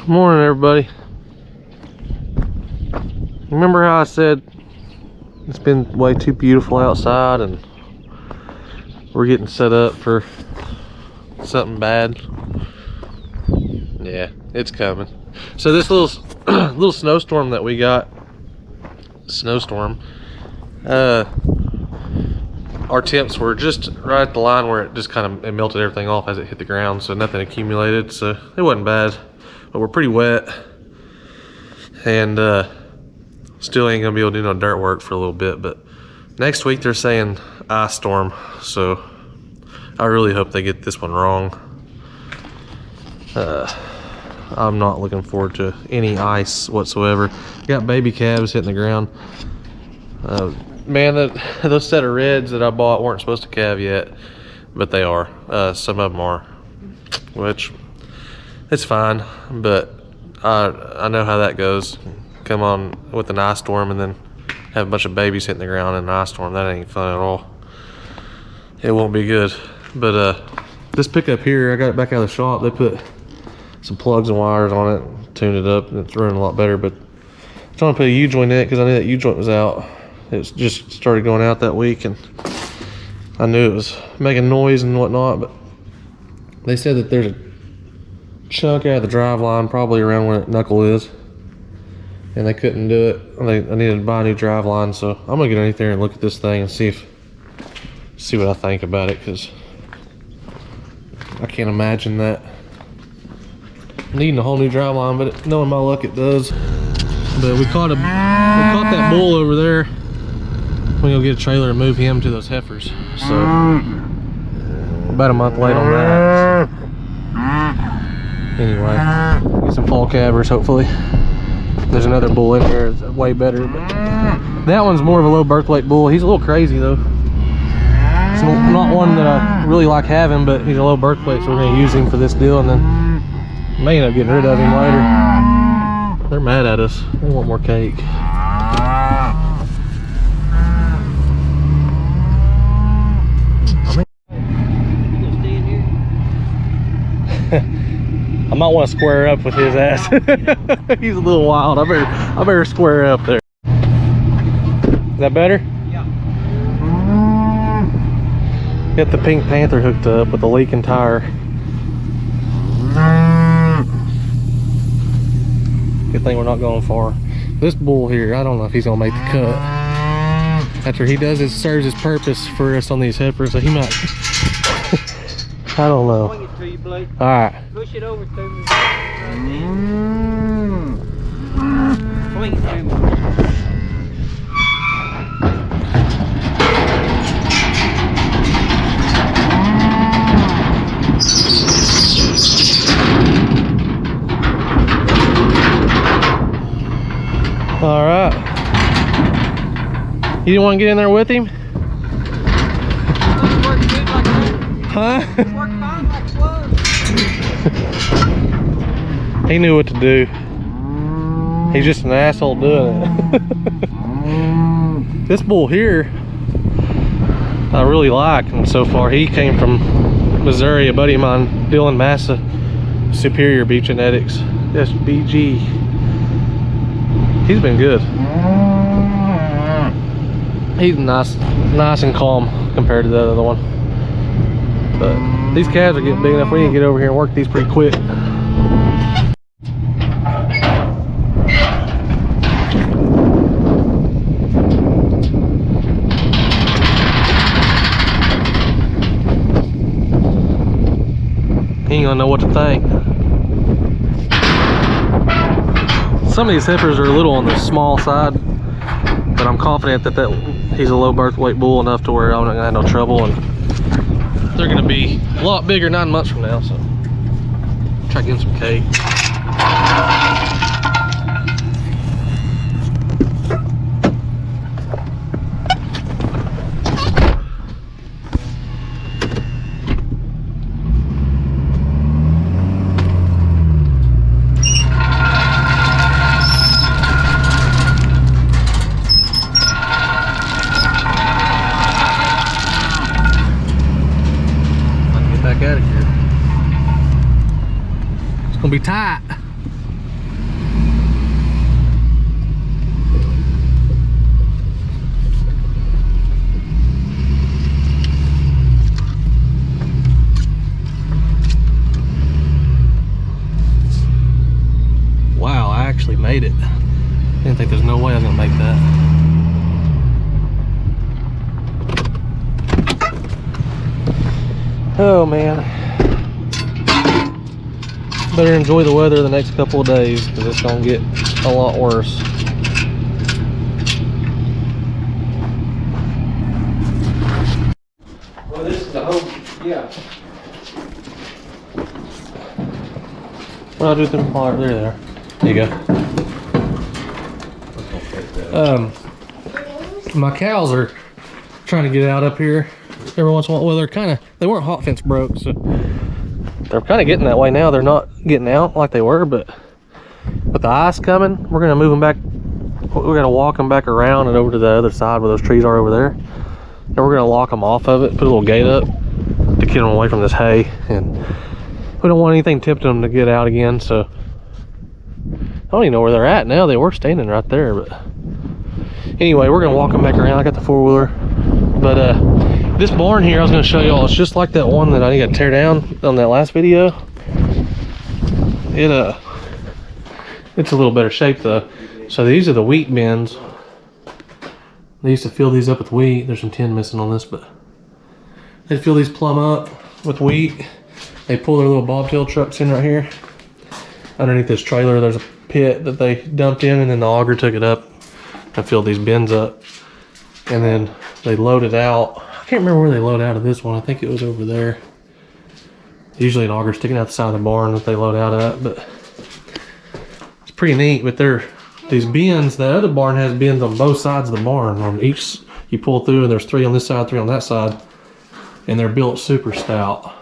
Morning, everybody. Remember how I said it's been way too beautiful outside and we're getting set up for something bad? Yeah, it's coming. So this little snowstorm that we got, our temps were just right at the line where it just kind of melted everything off as it hit the ground, so nothing accumulated, so it wasn't bad. But we're pretty wet and still ain't gonna be able to do no dirt work for a little bit. But next week they're saying ice storm, so I really hope they get this one wrong. I'm not looking forward to any ice whatsoever. Got baby calves hitting the ground. Man, those set of reds that I bought weren't supposed to calve yet, but they are. Some of them are, which it's fine, but I know how that goes. Come on with an ice storm and then have a bunch of babies hitting the ground in an ice storm. That ain't fun at all. It won't be good. But this pickup here, I got it back out of the shop. They put some plugs and wires on it, tuned it up, and it's running a lot better. But I'm trying to put a U-joint in it because I knew that U-joint was out. It just started going out that week, and I knew it was making noise and whatnot. But they said that there's a chunk out of the drive line, probably around where that knuckle is, and they couldn't do it. I needed to buy a new drive line, so I'm gonna get underneath there and look at this thing and see what I think about it, because I can't imagine that needing a whole new drive line, but knowing my luck, it does. But we caught that bull over there. We're gonna get a trailer and move him to those heifers. So about a month late on that. So, anyway, get some fall calvers hopefully. There's another bull in here, it's way better. But that one's more of a low birth weight bull. He's a little crazy though. It's not one that I really like having, but he's a low birth weight, so we're gonna use him for this deal, and then may end up getting rid of him later. They're mad at us. They want more cake. I might want to square up with his ass. He's a little wild. I better square up there. Is that better? Yeah. Get the Pink Panther hooked up with a leaking tire. Good thing we're not going far. This bull here, I don't know if he's gonna make the cut. After he serves his purpose for us on these heifers, so he might. I don't know. Swing it to you, Blake. All right. Push it over to me. Swing it to me. All right. You didn't want to get in there with him? Huh? He knew what to do. He's just an asshole doing it. This bull here, I really like him so far. He came from Missouri, a buddy of mine, Dylan Massa, Superior Beef Genetics, SBG. He's been good. He's nice and calm compared to the other one. But these calves are getting big enough. We need to get over here and work these pretty quick. He ain't gonna know what to think. Some of these heifers are a little on the small side, but I'm confident that he's a low birth weight bull enough to where I'm not gonna have no trouble, and they're gonna be a lot bigger 9 months from now, so try to get him some cake. Out of here. It's gonna be tight. actually made it. I didn't think there's no way I was gonna make that. Oh man. Better enjoy the weather the next couple of days because it's gonna get a lot worse. Well, this is the whole, yeah. What do I do with them? Oh, there. There you go. My cows are trying to get out up here every once in a while. Well, they weren't hot fence broke, so they're kind of getting that way now. They're not getting out like they were, but with the ice coming, we're gonna move them back. We're gonna walk them back around and over to the other side where those trees are over there, and we're gonna lock them off of it, put a little gate up to keep them away from this hay, and we don't want anything tempting them to get out again. So I don't even know where they're at now. They were standing right there, but anyway, we're gonna walk them back around. I got the four-wheeler, but this barn here I was gonna show y'all, it's just like that one that I think I tear down on that last video. It's a little better shape though. So these are the wheat bins. They used to fill these up with wheat. There's some tin missing on this, but they fill these plumb up with wheat. They pull their little bobtail trucks in right here. Underneath this trailer, there's a pit that they dumped in, and then the auger took it up and filled these bins up. And then they load it out. I can't remember where they load out of this one. I think it was over there. Usually an auger sticking out the side of the barn that they load out at, but it's pretty neat. But these bins, the other barn has bins on both sides of the barn. On each, you pull through and there's 3 on this side, 3 on that side. And they're built super stout.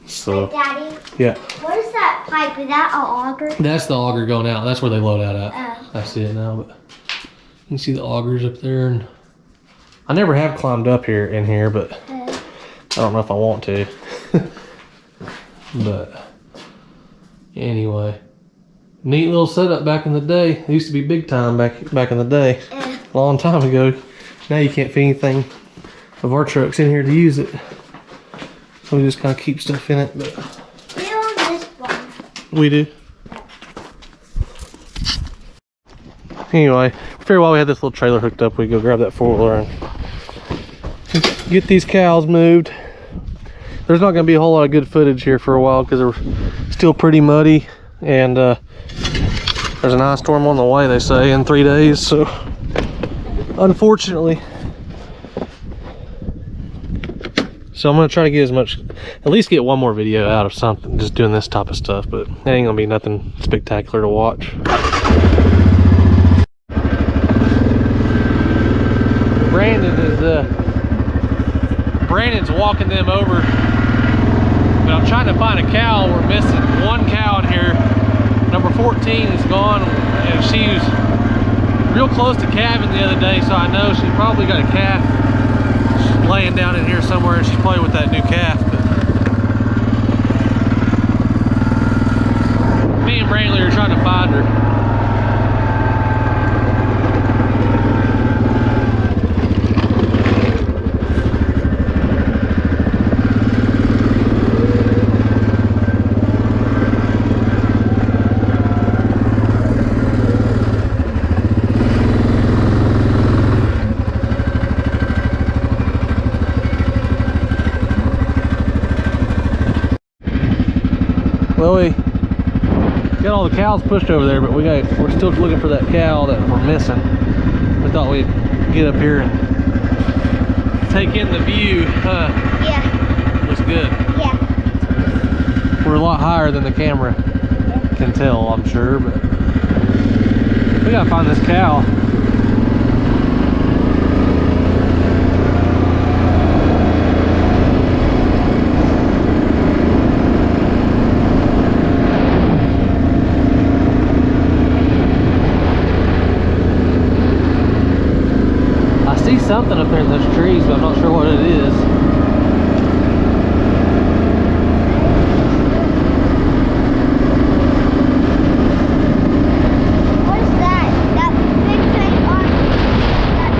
So, hey, Daddy, yeah. what is that pipe? Is that an auger? That's the auger going out. That's where they load out at. Oh. I see it now, but you can see the augers up there. And I never have climbed up here in here, but I don't know if I want to. But anyway, neat little setup back in the day. It used to be big time back in the day, a long time ago. Now you can't fit anything of our trucks in here to use it. So we just kind of keep stuff in it, but We own this one. we do. Anyway, figured while we had this little trailer hooked up, we'd go grab that four-wheeler and get these cows moved. There's not going to be a whole lot of good footage here for a while because they're still pretty muddy, and there's an ice storm on the way, they say, in 3 days. So unfortunately, so I'm going to try to get at least get one more video out of something, just doing this type of stuff, but it ain't going to be nothing spectacular to watch. Brandon's walking them over, but I'm trying to find a cow. We're missing one cow in here. Number 14 is gone, and she was real close to calving the other day, so I know she probably got a calf laying down in here somewhere, and she's probably with that new calf. But me and Brantley are trying to find her. Well, we got all the cows pushed over there, but we're still looking for that cow that we're missing. We thought we'd get up here and take in the view. Yeah. Looks good. Yeah. We're a lot higher than the camera can tell, I'm sure, but we gotta find this cow. Something up there in those trees, but I'm not sure what it is. What is that? That big thing on that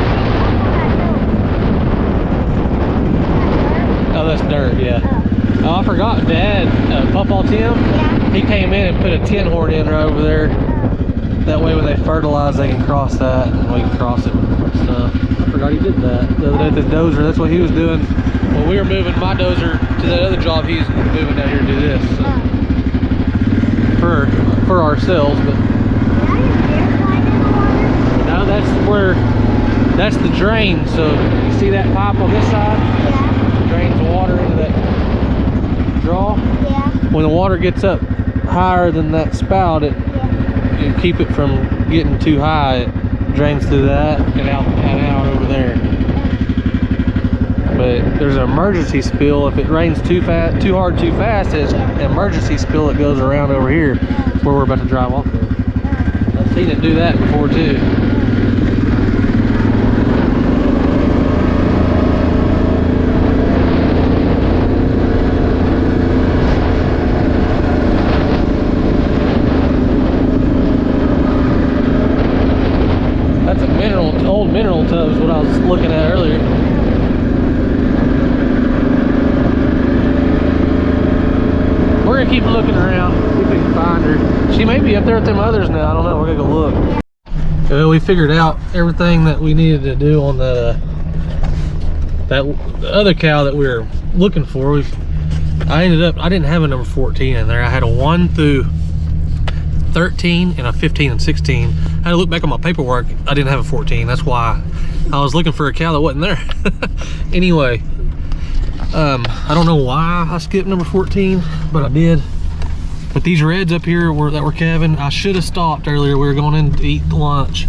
hill. Oh, that's dirt, yeah. Oh. Oh, I forgot Dad Pawpaw Tim, Yeah. he came in and put a tin horn in right over there. That way when they fertilize, they can cross that, and we can cross it and stuff. I forgot he did that. The other day with his dozer, that's what he was doing. When we were moving my dozer to that other job, he's moving down here to do this. So. For ourselves, but no, that's the drain. So you see that pipe on this side? Yeah. Drains the water into that draw. Yeah. When the water gets up higher than that spout, it you keep it from getting too high. It drains through that and out over there. But there's an emergency spill. If it rains too hard, too fast, it's an emergency spill that goes around over here where we're about to drive off there. I've seen it do that before too. That's a old mineral tub is what I was looking at earlier. We're gonna keep looking around, see if we can find her. She may be up there with them others now. I don't know. We're gonna go look. Well, we figured out everything that we needed to do on the other cow that we were looking for. I didn't have a number 14 in there. I had a 1 through 13 and a 15 and 16. I had to look back on my paperwork. I didn't have a 14. That's why I was looking for a cow that wasn't there. Anyway. I don't know why I skipped number 14, but I did. But these reds up here that were calving, I should have stopped earlier. We were going in to eat lunch,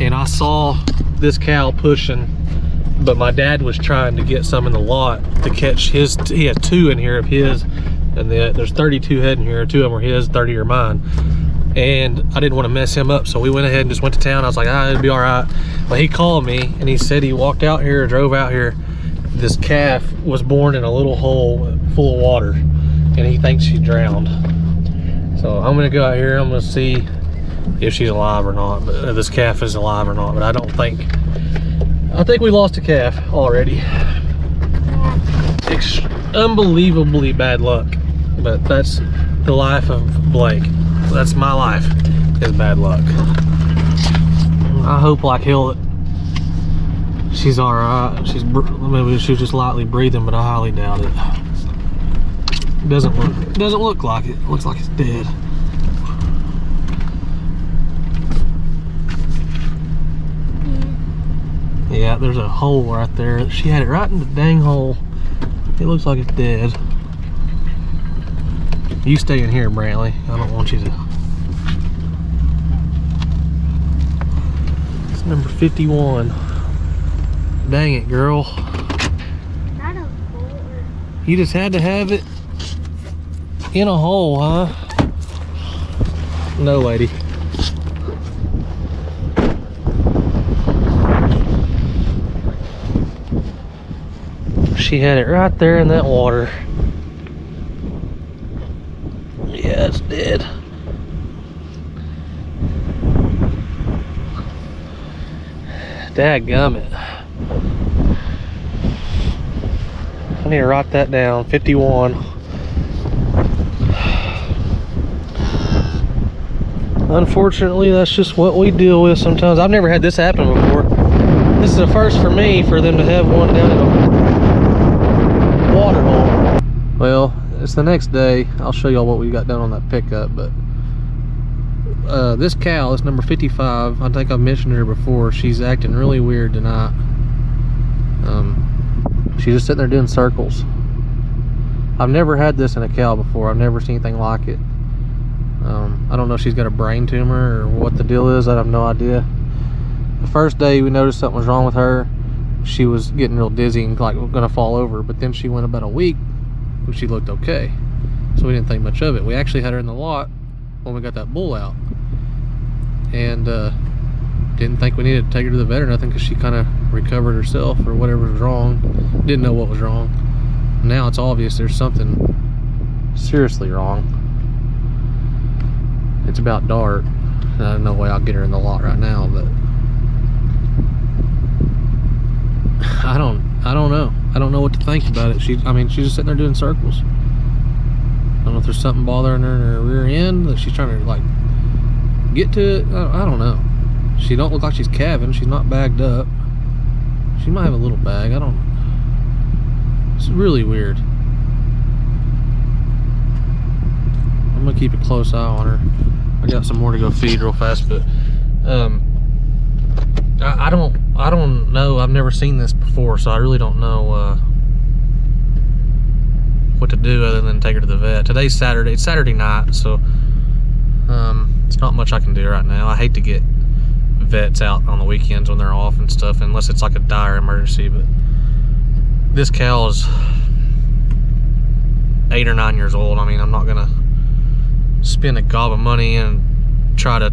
and I saw this cow pushing, but my dad was trying to get some in the lot to catch his. He had 2 in here of his, and there's 32 head in here. 2 of them were his, 30 are mine. And I didn't want to mess him up, so we went ahead and just went to town. I was like, it'll be all right. But he called me, and he said he walked out here, or drove out here. This calf was born in a little hole full of water, and he thinks she drowned. So I'm gonna go out here. I'm gonna see if she's alive or not, but this calf is alive or not. But I think we lost a calf already. Unbelievably bad luck, but that's the life of Blake. That's my life, is bad luck. I hope like hell that she's all right. Maybe she's just lightly breathing, but I highly doubt it. Doesn't look like it. Looks like it's dead. Yeah, there's a hole right there. She had it right in the dang hole. It looks like it's dead. You stay in here, Brantley. I don't want you to. It's number 51. Dang it, girl. Not a hole. You just had to have it in a hole, huh? No, lady. She had it right there in that water. Yeah, it's dead. Dadgummit. I need to write that down. 51. Unfortunately, that's just what we deal with sometimes. I've never had this happen before. This is a first for me, for them to have one down in a water hole. Well, it's the next day. I'll show y'all what we got done on that pickup, but this cow is number 55. I think I've mentioned her before. She's acting really weird tonight. She's just sitting there doing circles. I've never had this in a cow before. I've never seen anything like it. I don't know if she's got a brain tumor or what the deal is. I have no idea. The first day we noticed something was wrong with her. She was getting real dizzy and like gonna fall over, but then she went about a week and she looked okay. So we didn't think much of it. We actually had her in the lot when we got that bull out, and didn't think we needed to take her to the vet or nothing, because she kind of recovered herself or whatever was wrong. Didn't know what was wrong. Now it's obvious there's something seriously wrong. It's about dark. There's no way I'll get her in the lot right now, but I don't know. I don't know what to think about it. I mean, she's just sitting there doing circles. there's something bothering her in her rear end, that she's trying to like get to it. I don't know. She don't look like she's calving. She's not bagged up. She might have a little bag. I don't know. It's really weird. I'm gonna keep a close eye on her. I got some more to go feed real fast, but I don't know. I've never seen this before, so I really don't know what to do other than take her to the vet. Today's Saturday. It's Saturday night, so it's not much I can do right now. I hate to get vets out on the weekends when they're off and stuff, unless it's like a dire emergency. But this cow is 8 or 9 years old. I mean, I'm not gonna spend a gob of money and try to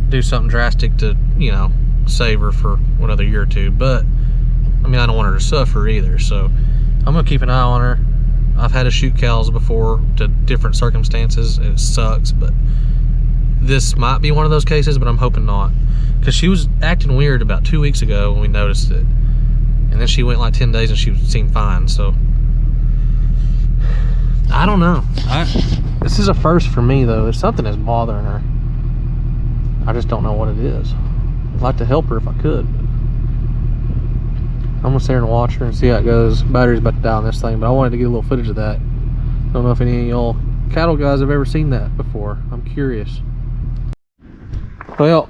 do something drastic to, you know, save her for another year or two. But I mean, I don't want her to suffer either, so I'm gonna keep an eye on her. I've had to shoot cows before to different circumstances. It sucks, but this might be one of those cases, but I'm hoping not, because she was acting weird about 2 weeks ago when we noticed it, and then she went like 10 days and she seemed fine. So I don't know. This is a first for me though. There's something that's bothering her. I just don't know what it is. I'd like to help her if I could, but I'm gonna sit here and watch her and see how it goes. Battery's about to die on this thing, but I wanted to get a little footage of that. Don't know if any of y'all cattle guys have ever seen that before. I'm curious. Well,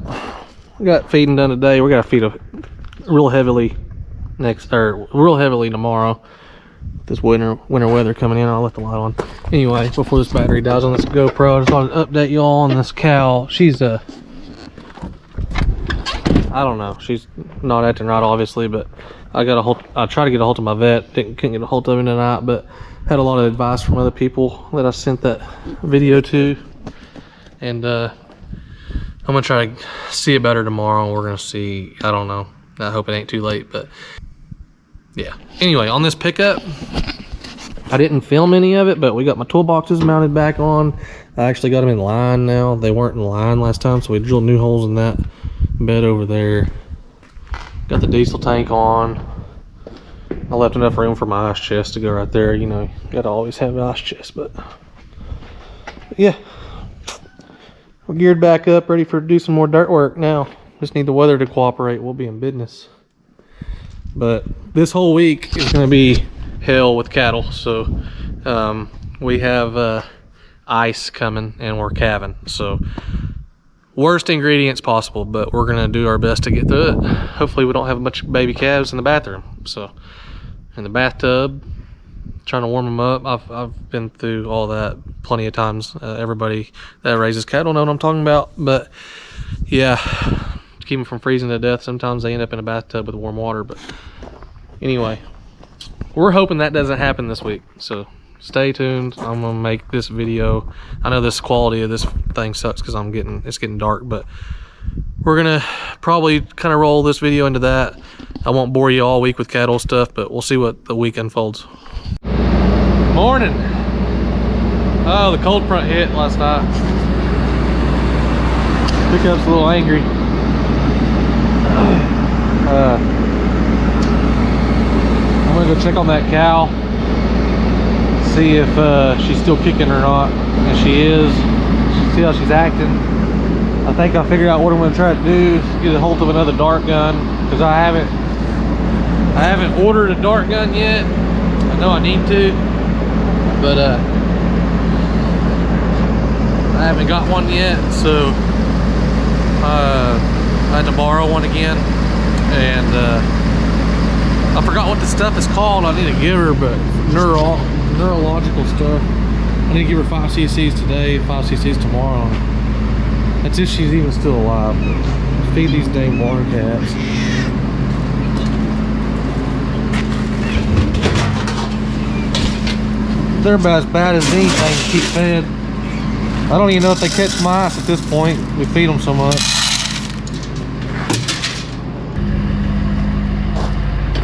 we got feeding done today. We gotta feed her real heavily real heavily tomorrow. This winter weather coming in. I'll let the light on. Anyway, before this battery dies on this GoPro, I just wanted to update y'all on this cow. She's I don't know. She's not acting right, obviously, but I tried to get a hold of my vet. Couldn't get a hold of him tonight, but had a lot of advice from other people that I sent that video to, and I'm gonna try to see about her tomorrow. We're gonna see. I don't know. I hope it ain't too late, but yeah. Anyway, on this pickup, I didn't film any of it, but we got my toolboxes mounted back on. I actually got them in line now. They weren't in line last time, so we drilled new holes in that bed over there. Got the diesel tank on. I left enough room for my ice chest to go right there. You know, you gotta always have an ice chest, but yeah. We're geared back up, ready to do some more dirt work now. Just need the weather to cooperate. We'll be in business. But this whole week is gonna be hell with cattle. So we have ice coming and we're calving. So worst ingredients possible, but we're gonna do our best to get through it. Hopefully we don't have a bunch of baby calves in the bathroom. So in the bathtub, trying to warm them up. I've been through all that plenty of times. Everybody that raises cattle know what I'm talking about. But yeah, to keep them from freezing to death, sometimes they end up in a bathtub with warm water. But anyway, we're hoping that doesn't happen this week. So stay tuned. I'm gonna make this video. I know this quality of this thing sucks because it's getting dark, but we're gonna probably kind of roll this video into that. I won't bore you all week with cattle stuff, but we'll see what the week unfolds. Morning. Oh, the cold front hit last night. Pickup's a little angry. I'm gonna go check on that cow, see if she's still kicking or not. And she is. See how she's acting. I think I figured out what I'm gonna try to do is get a hold of another dart gun, because I haven't ordered a dart gun yet. I know I need to, but I haven't got one yet, so I had to borrow one again. And I forgot what the stuff is called. I need to give her, but neurological stuff. I need to give her 5 cc's today, 5 cc's tomorrow. That's if she's even still alive. Feed these dang barn cats. They're about as bad as anything to keep fed. I don't even know if they catch mice at this point. We feed them so much.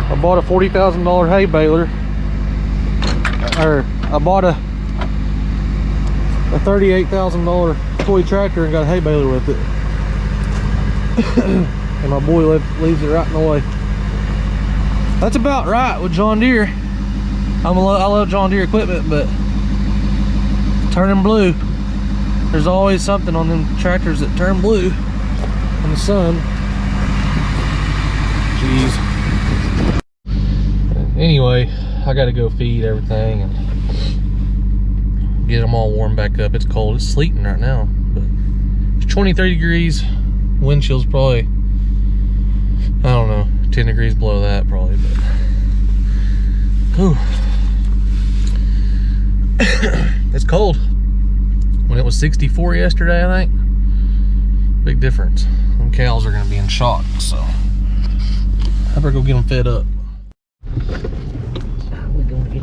I bought a $40,000 hay baler. Or I bought a $38,000 toy tractor and got a hay baler with it. And my boy leaves it right in the way. That's about right with John Deere. I love John Deere equipment, but turning blue. There's always something on them tractors that turn blue in the sun. Jeez. Anyway, I gotta go feed everything and get them all warmed back up. It's cold. It's sleeting right now, but it's 23 degrees. Wind chill's probably, I don't know, 10 degrees below that probably, but whew. It's cold. When it was 64 yesterday, I think, big difference. Them cows are gonna be in shock, so I better go get them fed up.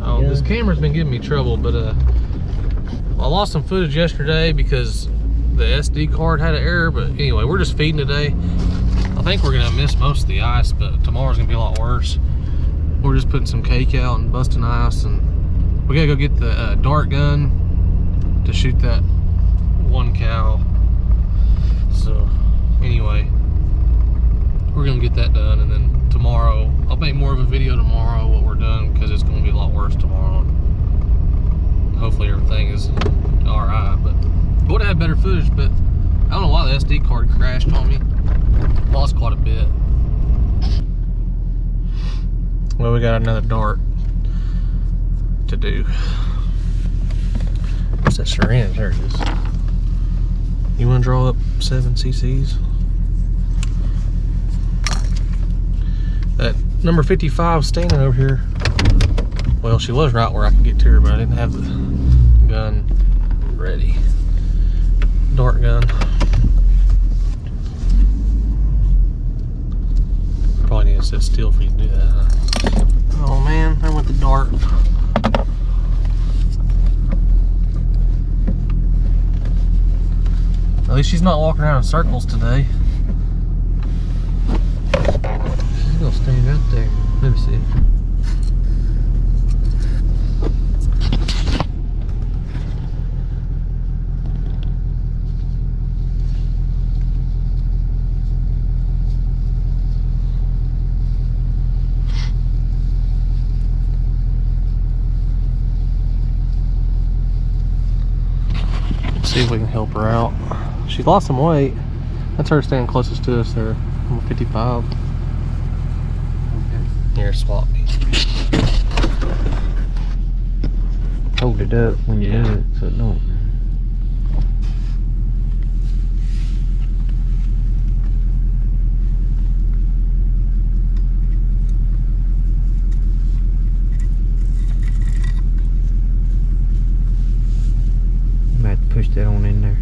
Oh, this camera's been giving me trouble, but I lost some footage yesterday because the SD card had an error, but anyway, we're just feeding today. I think we're gonna miss most of the ice, but tomorrow's gonna be a lot worse. We're just putting some cake out and busting ice, and we gotta go get the dart gun to shoot that one cow. So anyway, we're gonna get that done, and then tomorrow I'll make more of a video tomorrow what we're doing, because it's gonna be a lot worse tomorrow. Hopefully everything is all right, but I would have had better footage, but I don't know why the SD card crashed on me. Lost quite a bit. Well, we got another dart to do. What's that syringe? There it is. You want to draw up 7 cc's? That number 55 standing over here. Well, she was right where I could get to her, but I didn't have the gun ready. Dart gun. Probably need to sit still for you to do that, huh? Oh man, I went the dart. At least she's not walking around in circles today. She's gonna stand right there. Let me see. See if we can help her out. She's lost some weight. That's her standing closest to us there. I'm 55. Here, swap me. Hold it up when you do it so it don't. Push that on in there.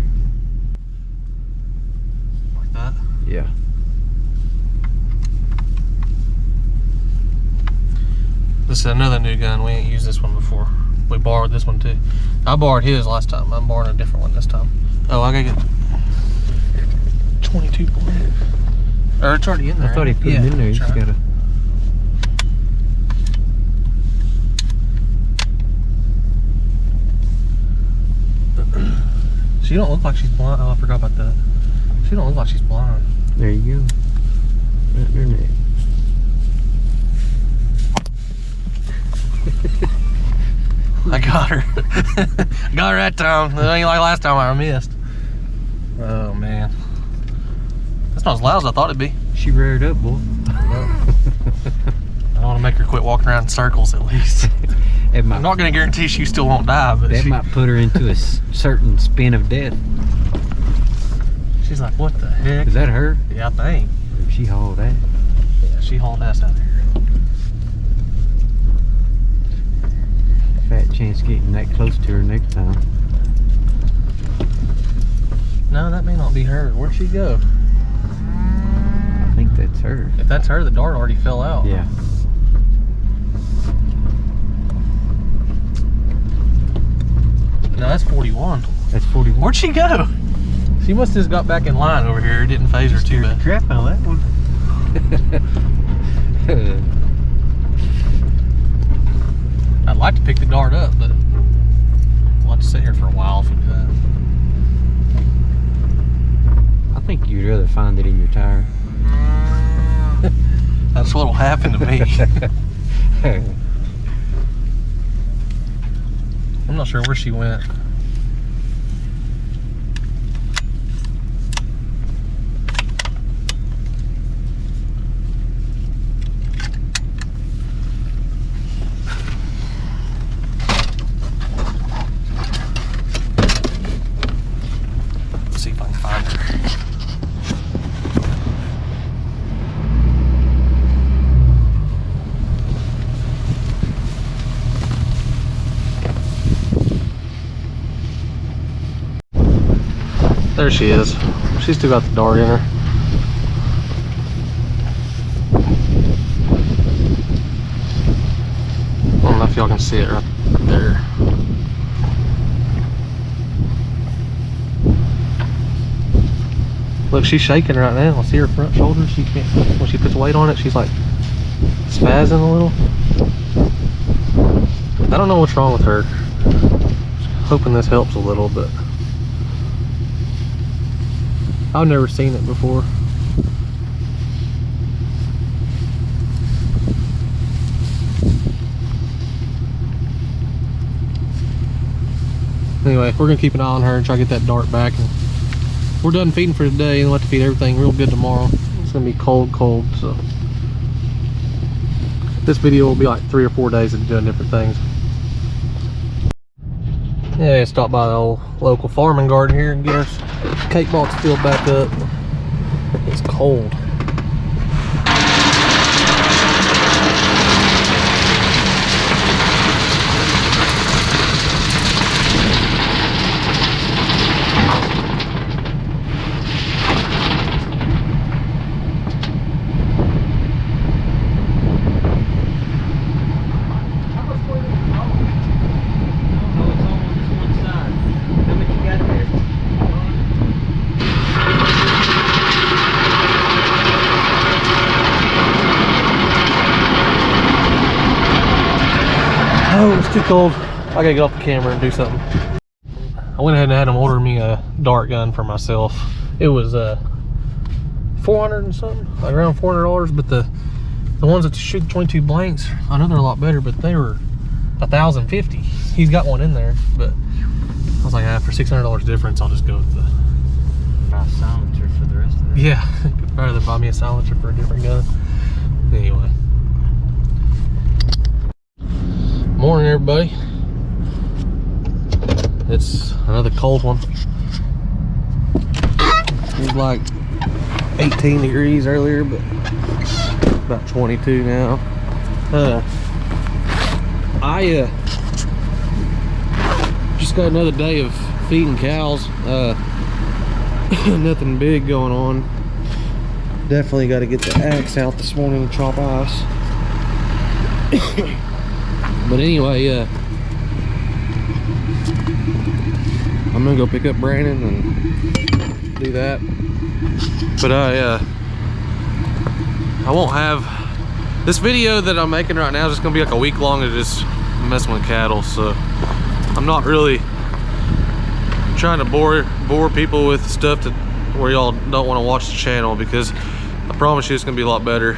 Like that? Yeah. This is another new gun. We ain't used this one before. We borrowed this one too. I borrowed his last time. I'm borrowing a different one this time. Oh, I gotta get 22 point. Or it's already in there. I thought he put it in there. You just gotta. She don't look like she's blind. Oh, I forgot about that. She don't look like she's blind. There you go. Right in her neck. I got her. Got her that time. It ain't like last time I missed. Oh man. That's not as loud as I thought it'd be. She reared up, boy. I want to make her quit walking around in circles at least. I'm Might, not going to guarantee she still won't die, but that might put her into a certain spin of death. She's like, what the heck? Is that her? Yeah, I think. She hauled that. Yeah, she hauled ass out here. Fat chance of getting that close to her next time. No, that may not be her. Where'd she go? I think that's her. If that's her, the dart already fell out. Yeah. No, that's 41. That's 41. Where'd she go? She must have just got back in line over here. It didn't phase her too bad. Crap on that one. I'd like to pick the dart up, but we'll have to sit here for a while if we do that. I think you'd rather find it in your tire. That's what'll happen to me. I'm not sure where she went. see if I can find her. There she is. She's still got the dart in her. I don't know if y'all can see it right there. Look, she's shaking right now. I see her front shoulder. She can't, when she puts weight on it, she's like spazzing a little. I don't know what's wrong with her. Hoping this helps a little, but I've never seen it before. Anyway, we're gonna keep an eye on her and try to get that dart back. And we're done feeding for today, and we'll have to feed everything real good tomorrow. It's gonna be cold, so this video will be like 3 or 4 days of doing different things. Yeah, stop by the old local farming garden here and get our cake box filled back up. It's cold. Oh, it's too cold. I gotta get off the camera and do something. I went ahead and had them order me a dart gun for myself. It was 400 and something, like around $400. But the ones that shoot 22 blanks, I know they're a lot better, but they were $1,050. He's got one in there, but I was like, for $600 difference, I'll just go with the Silencer for the rest of it. yeah. I'd rather buy me a silencer for a different gun. Anyway. Morning, everybody. It's another cold one. It was like 18 degrees earlier, but about 22 now. I just got another day of feeding cows. Nothing big going on. Definitely got to get the axe out this morning and chop ice. But anyway, I'm gonna go pick up Brandon and do that. But I won't have this video that I'm making right now is just gonna be like a week long of just messing with cattle. So I'm not really trying to bore people with stuff that where y'all don't want to watch the channel, because I promise you it's gonna be a lot better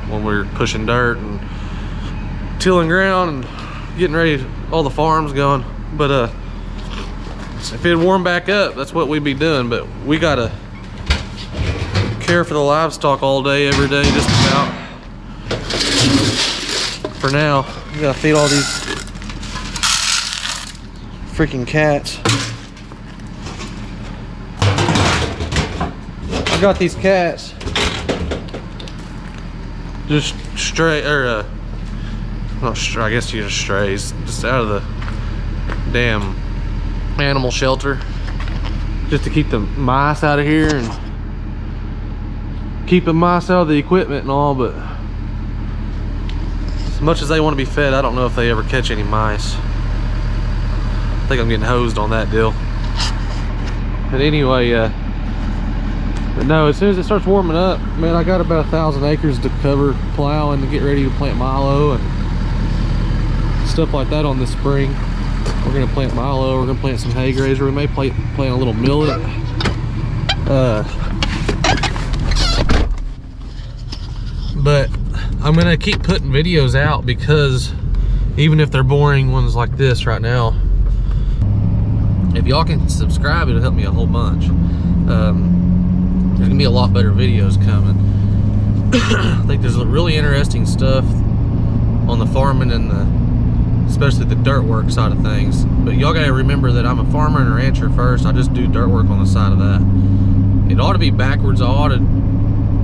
when we're pushing dirt and tilling ground and getting ready, all the farms going. But if it warmed back up, that's what we'd be doing. But we gotta care for the livestock all day, every day, just about. For now, we gotta feed all these freaking cats. I got these cats just straight, or not stray, I guess you just strays, just out of the damn animal shelter, just to keep the mice out of here and keep the mice out of the equipment and all. But as much as they want to be fed, I don't know if they ever catch any mice. I think I'm getting hosed on that deal. But anyway, but no, as soon as it starts warming up, man, I got about 1,000 acres to cover, plow, and to get ready to plant milo and stuff like that on this spring. We're gonna plant milo, we're gonna plant some hay grazer, we may plant a little millet. But I'm gonna keep putting videos out, because even if they're boring ones like this right now, if y'all can subscribe, it'll help me a whole bunch. There's gonna be a lot better videos coming. I think there's really interesting stuff on the farming and the especially the dirt work side of things. But y'all gotta remember that I'm a farmer and a rancher first. I just do dirt work on the side of that. It ought to be backwards. I ought to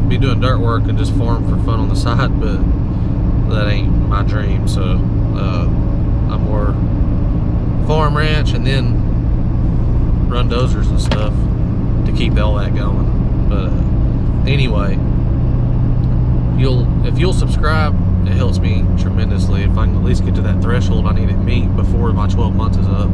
be doing dirt work and just farm for fun on the side, but that ain't my dream. So I'm more farm, ranch, and then run dozers and stuff to keep all that going. But anyway, if you'll subscribe, it helps me tremendously. If I can at least get to that threshold I need to meet before my 12 months is up.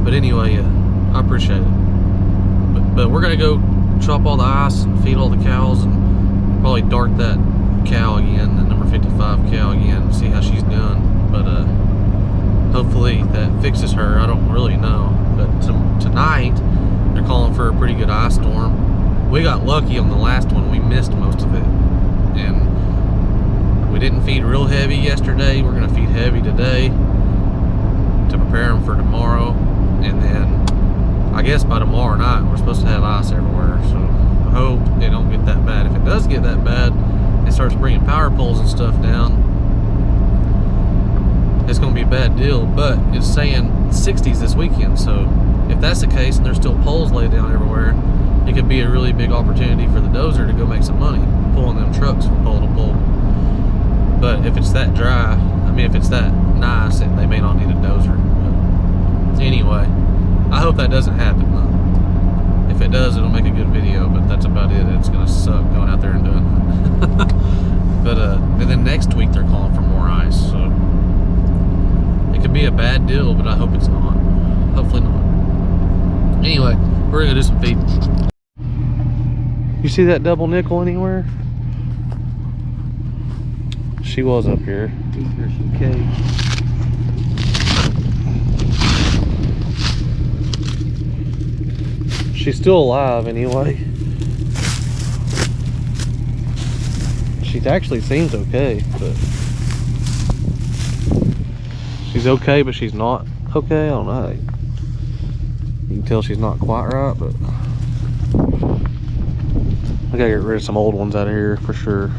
But anyway, I appreciate it. But we're gonna go chop all the ice and feed all the cows and probably dart that cow again, the number 55 cow again, and see how she's doing. But hopefully that fixes her. I don't really know. But tonight they're calling for a pretty good ice storm. We got lucky on the last one. We missed most of it, and we didn't feed real heavy yesterday. We're gonna feed heavy today to prepare them for tomorrow, and then I guess by tomorrow night we're supposed to have ice everywhere. So I hope it don't get that bad. If it does get that bad, it starts bringing power poles and stuff down, it's gonna be a bad deal. But it's saying 60s this weekend, so if that's the case and there's still poles laid down everywhere, it could be a really big opportunity for the dozer to go make some money pulling them trucks from pole to pole. But if it's that dry, I mean, if it's that nice, they may not need a dozer. But anyway, I hope that doesn't happen though. If it does, it'll make a good video, but that's about it. It's gonna suck going out there and doing it. But and then next week they're calling for more ice, so it could be a bad deal, but I hope it's not. Hopefully not. Anyway, we're gonna do some feeding. You see that double nickel anywhere? She was up here. Here's some cakes. She's still alive anyway. She actually seems okay, but she's okay, but she's not okay. I don't know. You can tell she's not quite right, but I gotta get rid of some old ones out of here for sure.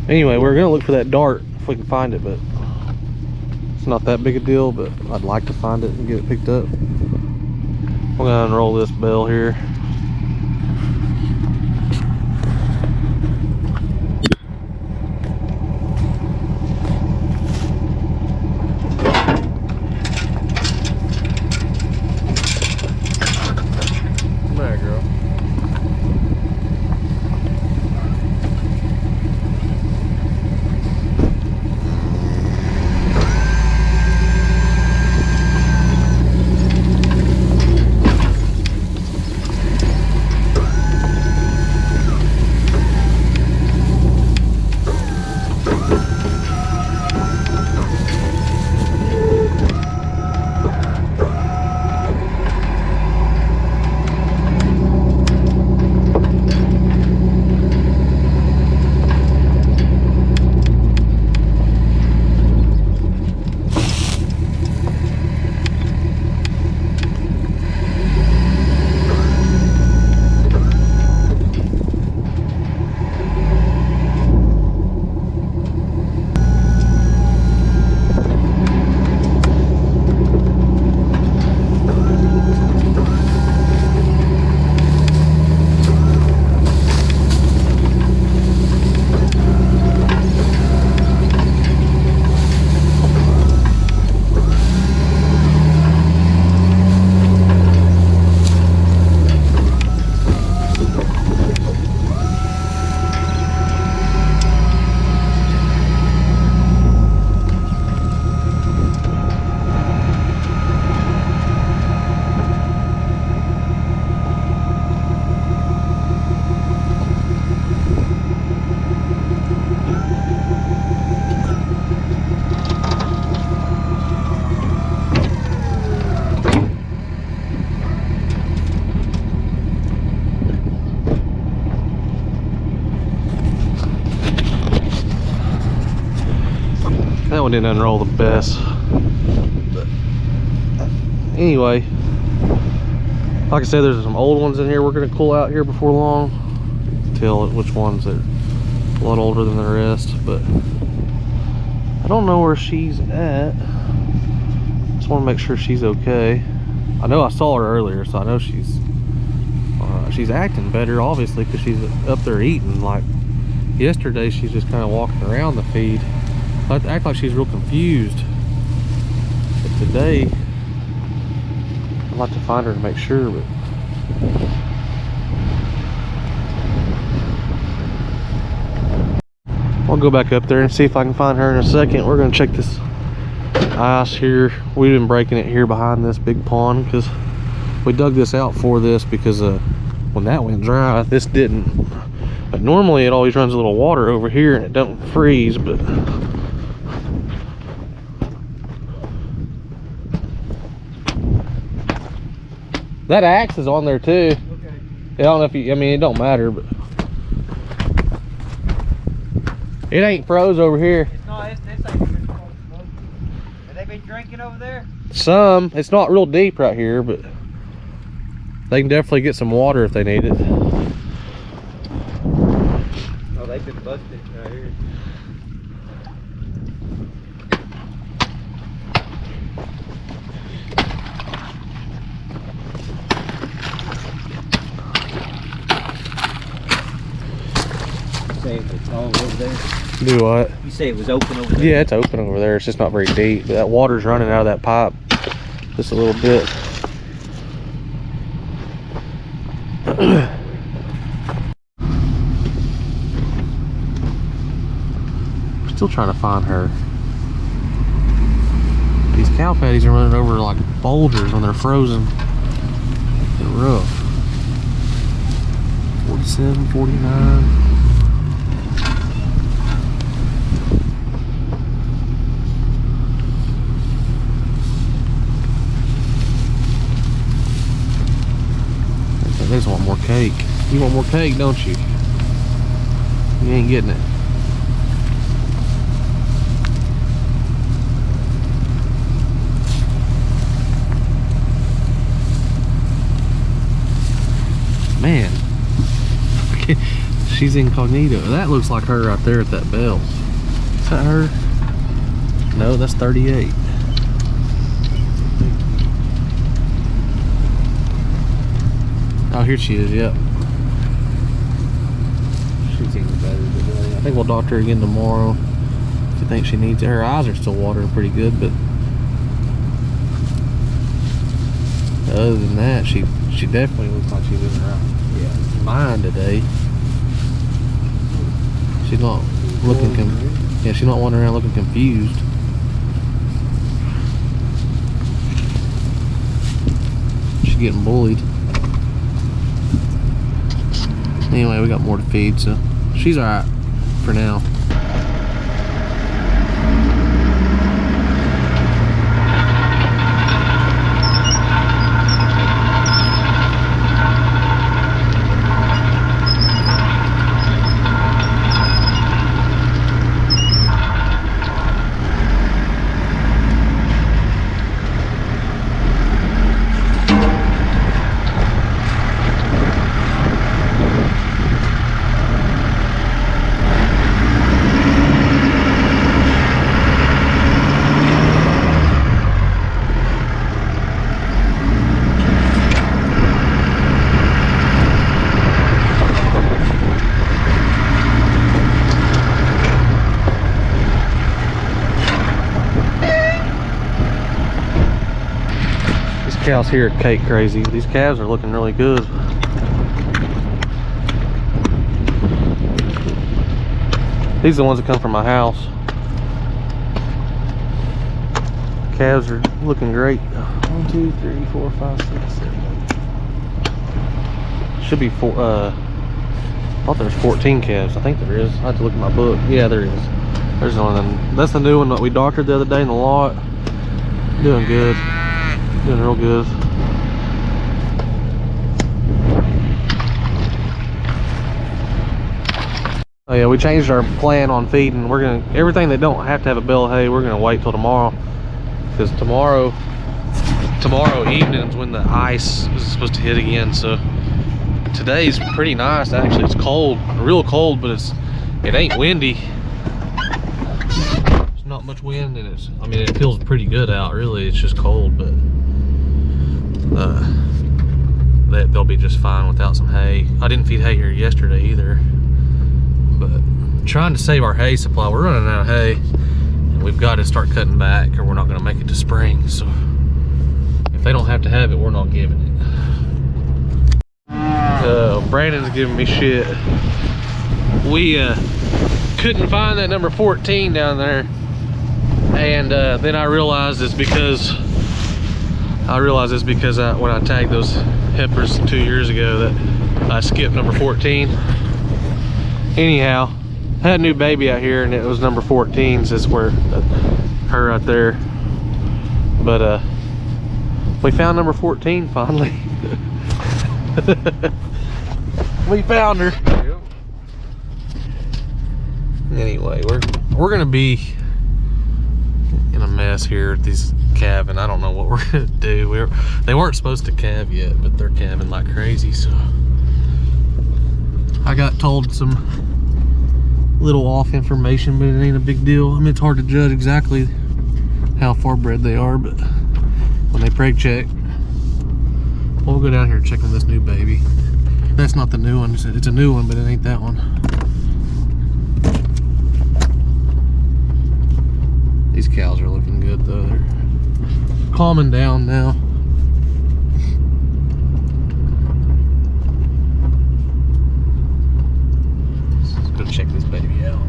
Anyway, we're gonna look for that dart if we can find it, but it's not that big a deal, but I'd like to find it and get it picked up. I'm gonna unroll this bell here. There, girl. That one didn't unroll the best. But anyway, like I said, there's some old ones in here we're gonna pull out here before long. Tell which ones that a lot older than the rest, but I don't know where she's at. Just want to make sure she's okay. I know I saw her earlier, so I know she's acting better, obviously, because she's up there eating. Like yesterday, she's just kind of walking around the feed. I have to act like she's real confused. But today, I'd like to find her to make sure. But I'll go back up there and see if I can find her in a second. We're gonna check this ice here. We've been breaking it here behind this big pond because we dug this out for this because when that went dry, this didn't. But normally it always runs a little water over here and it don't freeze, but that axe is on there too. Okay. I don't know if you, I mean, it don't matter, but it ain't froze over here. It's not, this ain't been froze. Have they been drinking over there? Some. It's not real deep right here, but they can definitely get some water if they need it. Oh, they've been busted right here. Say it's all over there. Do what? You say it was open over there? Yeah, it's open over there. It's just not very deep. But that water's running out of that pipe just a little bit. Still trying to find her. These cow patties are running over like boulders when they're frozen. They're rough. 47, 49. They just want more cake. You want more cake, don't you? You ain't getting it. Man. She's incognito. That looks like her right there at that bell. Is that her? No, that's 38. Oh, here she is, yep. She's eating better today. I think we'll doctor her again tomorrow. If you think she needs it. Her eyes are still watering pretty good, but other than that, she definitely looks like she's in her mind today. She's not looking she's not wandering around looking confused. She's getting bullied. Anyway, we got more to feed, so she's alright for now. Cows here at Cake Crazy. These calves are looking really good. These are the ones that come from my house. Calves are looking great. 1, 2, 3, 4, 5, 6, 7. Should be 4. I thought there was 14 calves. I think there is. I have to look at my book. Yeah, there is. There's one of them. That's the new one that we doctored the other day in the lot. Doing good. Doing real good. Oh yeah, we changed our plan on feeding. We're gonna, everything that don't have to have a bale of hay, we're gonna wait till tomorrow. Because tomorrow evening is when the ice is supposed to hit again. So today's pretty nice actually. It's cold, real cold, but it's It ain't windy. There's not much wind, and I mean, it feels pretty good out, really. It's just cold, but they'll be just fine without some hay. I didn't feed hay here yesterday either, but trying to save our hay supply. We're running out of hay, and we've got to start cutting back or we're not going to make it to spring. So if they don't have to have it, we're not giving it. Brandon's giving me shit. We couldn't find that number 14 down there, and then I realized it's because when I tagged those heifers 2 years ago that I skipped number 14. Anyhow, I had a new baby out here and it was number 14, so it's where her right there. But we found number 14 finally. We found her. Yep. Anyway, we're gonna be in a mess here at these calving. I don't know what we're gonna do. They weren't supposed to calve yet, but they're calving like crazy. So I got told some little off information, but it ain't a big deal. I mean, it's hard to judge exactly how far bred they are, but when they preg check, we'll go down here and check on this new baby. That's not the new one. It's a new one, but it ain't that one. These cows are looking good though. They're calming down now. Let's go check this baby out.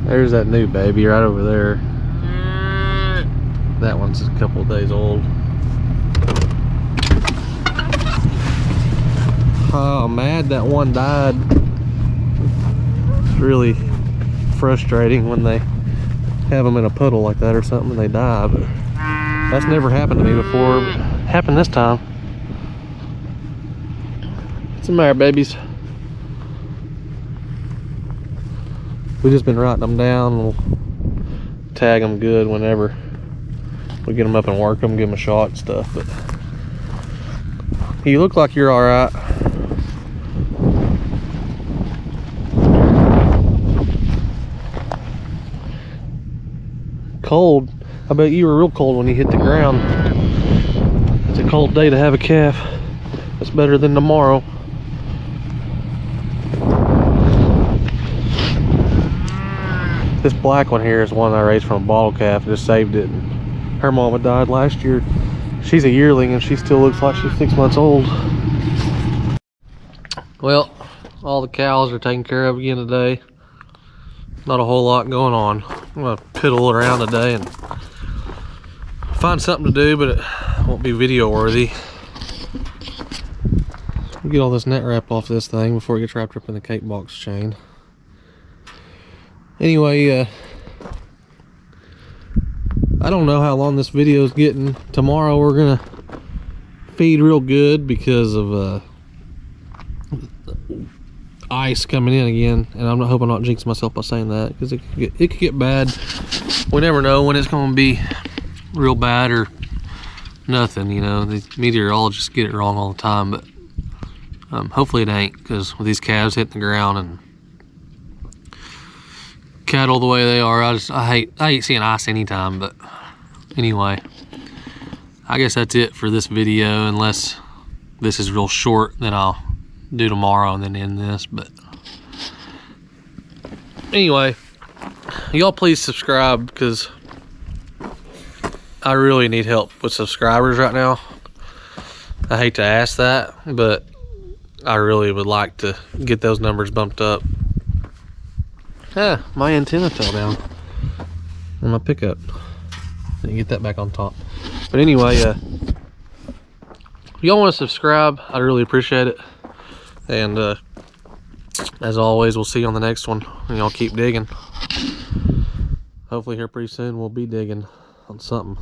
There's that new baby right over there. That one's a couple of days old. Oh, I'm mad that one died. It's really frustrating when they have them in a puddle like that or something and they die, but that's never happened to me before, but it happened this time. What's the matter, babies? We've just been writing them down. We'll tag them good whenever we get them up and work them, give them a shot and stuff, but you look like you're all right. Cold. I bet you were real cold when you hit the ground. It's a cold day to have a calf. It's better than tomorrow. This black one here is one I raised from a bottle calf. I just saved it. Her mama died last year. She's a yearling and she still looks like she's 6 months old. Well, all the cows are taken care of again today. Not a whole lot going on. I'm gonna piddle around today and find something to do, but it won't be video worthy. Get all this net wrap off this thing before it gets wrapped up in the cake box chain. Anyway, I don't know how long this video is getting. Tomorrow we're gonna feed real good because of ice coming in again, and I'm not hoping I'm not jinxing myself by saying that, because it could get bad. We never know when it's going to be real bad or nothing, you know. The meteorologists get it wrong all the time, but hopefully it ain't, because with these calves hitting the ground and cattle the way they are, I hate seeing ice anytime. But anyway, I guess that's it for this video, unless this is real short, then I'll do tomorrow and then end this. But anyway, y'all please subscribe, because I really need help with subscribers right now. I hate to ask that, but I really would like to get those numbers bumped up. My antenna fell down on my pickup. Didn't get that back on top. But anyway, if y'all want to subscribe, I'd really appreciate it. And as always, we'll see you on the next one. And y'all keep digging. Hopefully here pretty soon we'll be digging on something.